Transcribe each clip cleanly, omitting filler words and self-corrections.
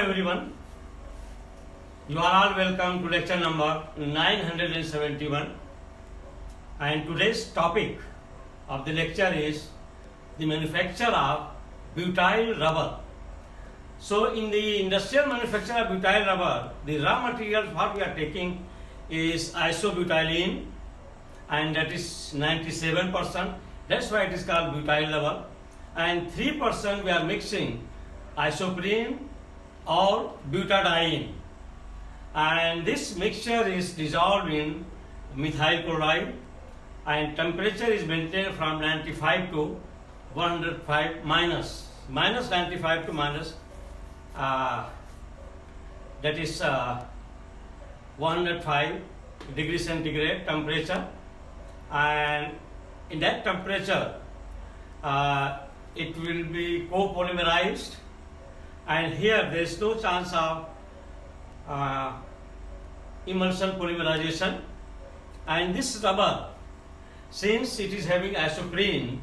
everyone, you are all welcome to lecture number 971, and today's topic of the lecture is the manufacture of butyl rubber. So in the industrial manufacture of butyl rubber, the raw material what we are taking is isobutylene, and that is 97%. That's why it is called butyl rubber. And 3% we are mixing Isoprene or butadiene, and this mixture is dissolved in methyl chloride, and temperature is maintained from 95 to 105 minus 95 to minus that is 105 degrees centigrade temperature, and in that temperature it will be co-polymerized, and here there is no chance of emulsion polymerization. And this rubber, since it is having isoprene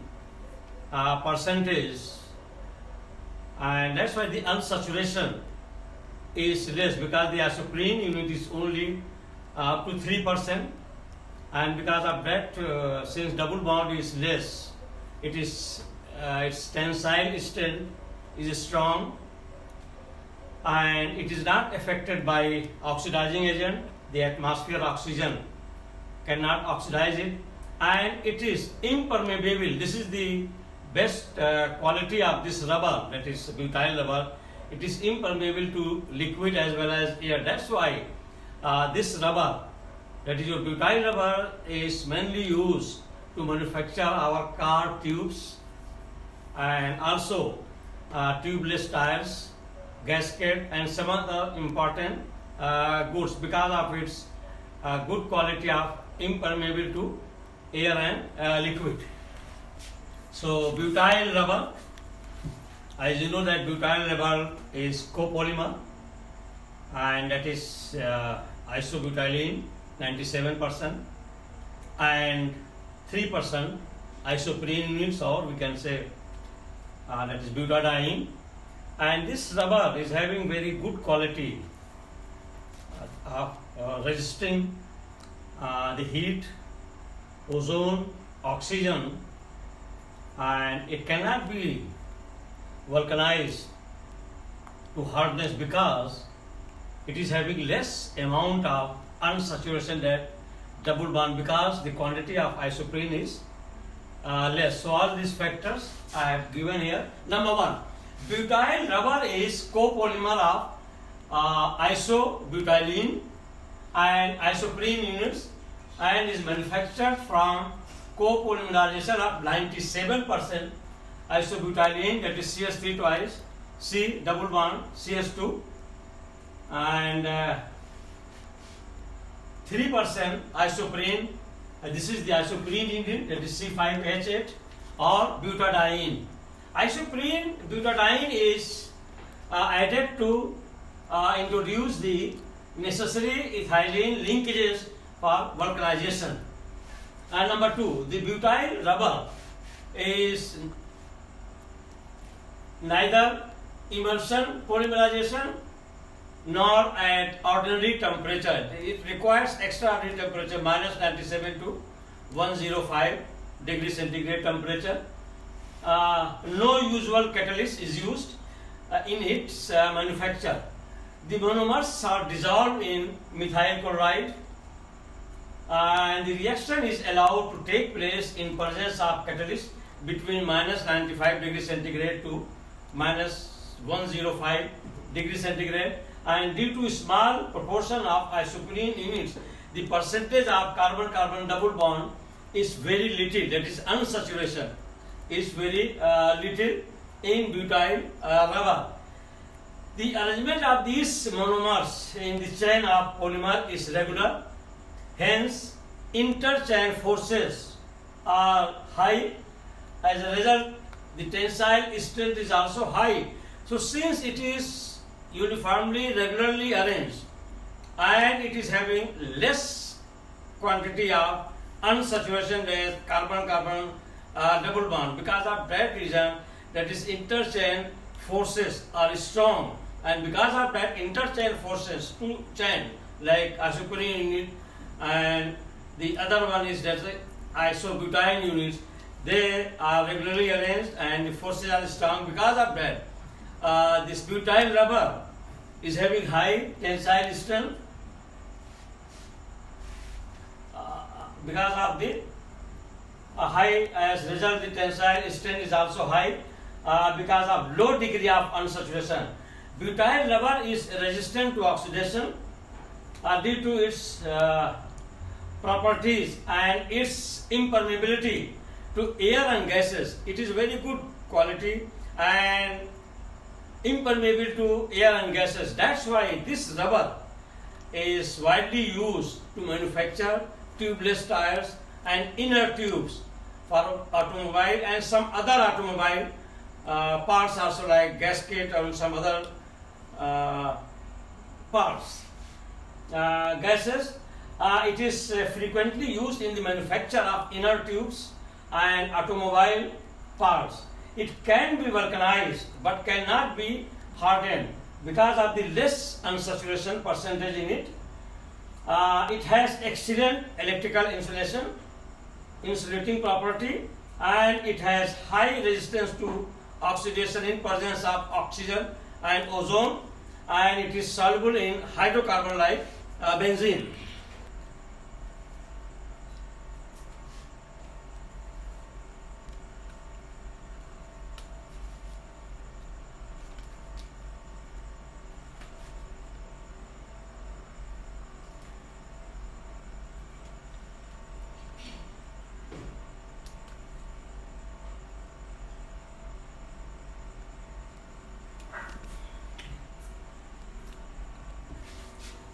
percentage, and that's why the unsaturation is less, because the isoprene unit is only up to 3%, and because of that since double bond is less, it is its tensile strength is strong, and it is not affected by oxidizing agent. The atmosphere oxygen cannot oxidize it, and it is impermeable. This is the best quality of this rubber, that is butyl rubber. It is impermeable to liquid as well as air. That's why this rubber, that is your butyl rubber, is mainly used to manufacture our car tubes, and also tubeless tires, gasket, and some other important goods, because of its good quality of impermeable to air and liquid. So butyl rubber, as you know that butyl rubber is copolymer, and that is isobutylene 97% and 3% isoprene units, or we can say that is butadiene. And this rubber is having very good quality of resisting the heat, ozone, oxygen, and it cannot be vulcanized to hardness because it is having less amount of unsaturation that double bond, because the quantity of isoprene is less. So all these factors I have given here. Number one, butyl rubber is copolymer of isobutylene and isoprene units, and is manufactured from co-polymerization of 97% isobutylene, that is CH3 twice, C double bond CH2, and 3% isoprene, this is the isoprene unit, that is C5H8 or butadiene. Isoprene butadiene is added to introduce the necessary ethylene linkages for vulcanization. And number two, the butyl rubber is neither emulsion polymerization nor at ordinary temperature. It requires extraordinary temperature, minus 97 to 105 degrees centigrade temperature. No usual catalyst is used in its manufacture. The monomers are dissolved in methyl chloride, and the reaction is allowed to take place in presence of catalyst between minus 95 degrees centigrade to minus 105 degrees centigrade, and due to small proportion of isoprene units, the percentage of carbon-carbon double bond is very little, that is unsaturation is very little in butyl rubber. The arrangement of these monomers in the chain of polymer is regular, hence interchain forces are high. As a result, the tensile strength is also high. So since it is uniformly regularly arranged and it is having less quantity of unsaturation as carbon-carbon double bond, because of that reason, that is interchain forces are strong, and because of that interchain forces, two chain like Isoprene unit and the other one is that isobutylene units, they are regularly arranged and the forces are strong. Because of that, this butyl rubber is having high tensile strength because of the high, as a result the tensile strength is also high because of low degree of unsaturation. Butyl rubber is resistant to oxidation due to its properties and its impermeability to air and gases. It is very good quality and impermeable to air and gases. That's why this rubber is widely used to manufacture tubeless tires and inner tubes for automobile and some other automobile parts also, like gasket and some other parts. Gases, it is frequently used in the manufacture of inner tubes and automobile parts. It can be vulcanized but cannot be hardened because of the less unsaturation percentage in it. It has excellent electrical insulating property, and it has high resistance to oxidation in presence of oxygen and ozone, and it is soluble in hydrocarbon like benzene.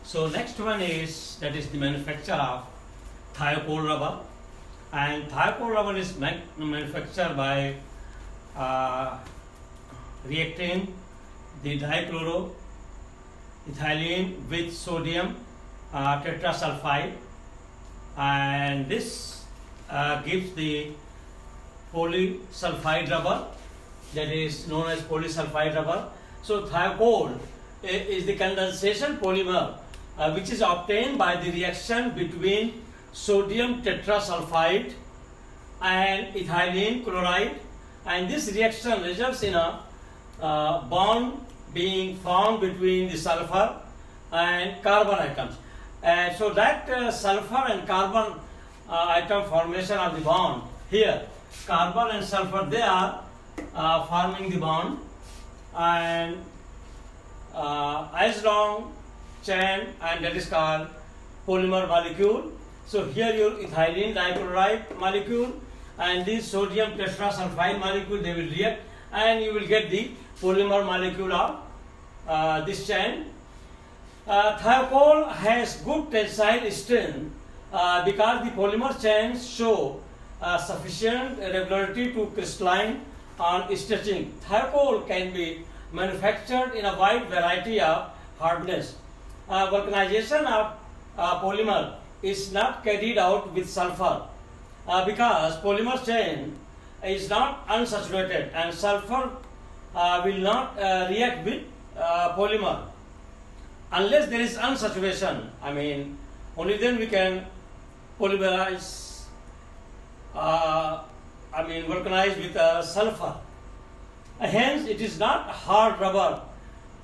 So next one is, that is the manufacture of thiopol rubber, and thiopol rubber is manufactured by reacting the dichloroethylene with sodium tetrasulfide, and this gives the polysulfide rubber, that is known as polysulfide rubber. So thiopol is the condensation polymer which is obtained by the reaction between sodium tetrasulfide and ethylene chloride, and this reaction results in a bond being formed between the sulfur and carbon atoms. So that sulfur and carbon atom formation of the bond, here carbon and sulfur, they are forming the bond, and as long chain, and that is called polymer molecule. So here your ethylene dichloride molecule and this sodium tetrasulfide molecule, they will react and you will get the polymer molecule of this chain. Thiopol has good tensile strength because the polymer chains show sufficient regularity to crystalline on stretching. Thiopol can be manufactured in a wide variety of hardness. Vulcanization of polymer is not carried out with sulfur because polymer chain is not unsaturated and sulfur will not react with polymer unless there is unsaturation. I mean, only then we can polymerize, vulcanize with sulfur. Hence, it is not hard rubber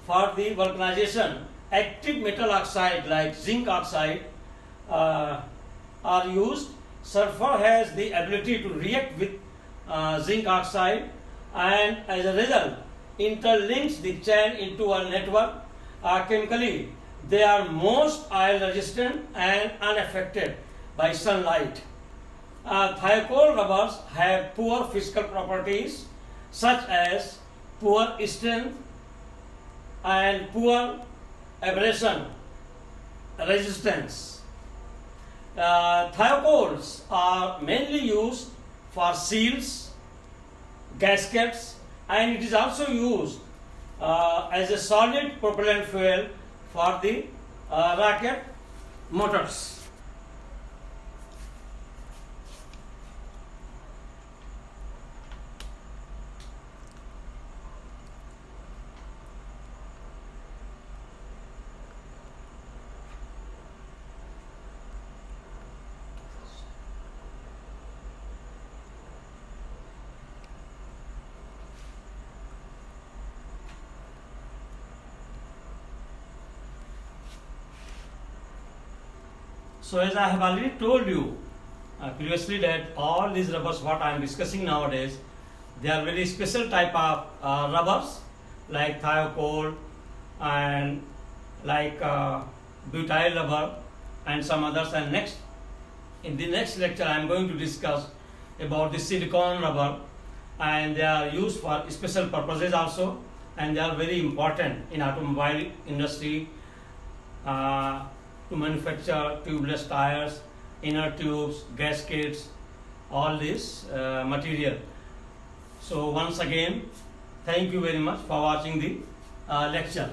for the vulcanization. Active metal oxide like zinc oxide are used. Sulfur has the ability to react with zinc oxide, and as a result interlinks the chain into a network. Chemically, they are most oil resistant and unaffected by sunlight. Thiopol rubbers have poor physical properties such as poor strength and poor abrasion resistance. Thiopols are mainly used for seals, gaskets, and it is also used as a solid propellant fuel for the rocket motors. So as I have already told you previously that all these rubbers what I am discussing nowadays, they are very special type of rubbers like thiocol and like butyl rubber and some others. And next, in the next lecture I am going to discuss about the silicone rubber, and they are used for special purposes also, and they are very important in automobile industry to manufacture tubeless tires, inner tubes, gaskets, all this material. So once again, thank you very much for watching the lecture.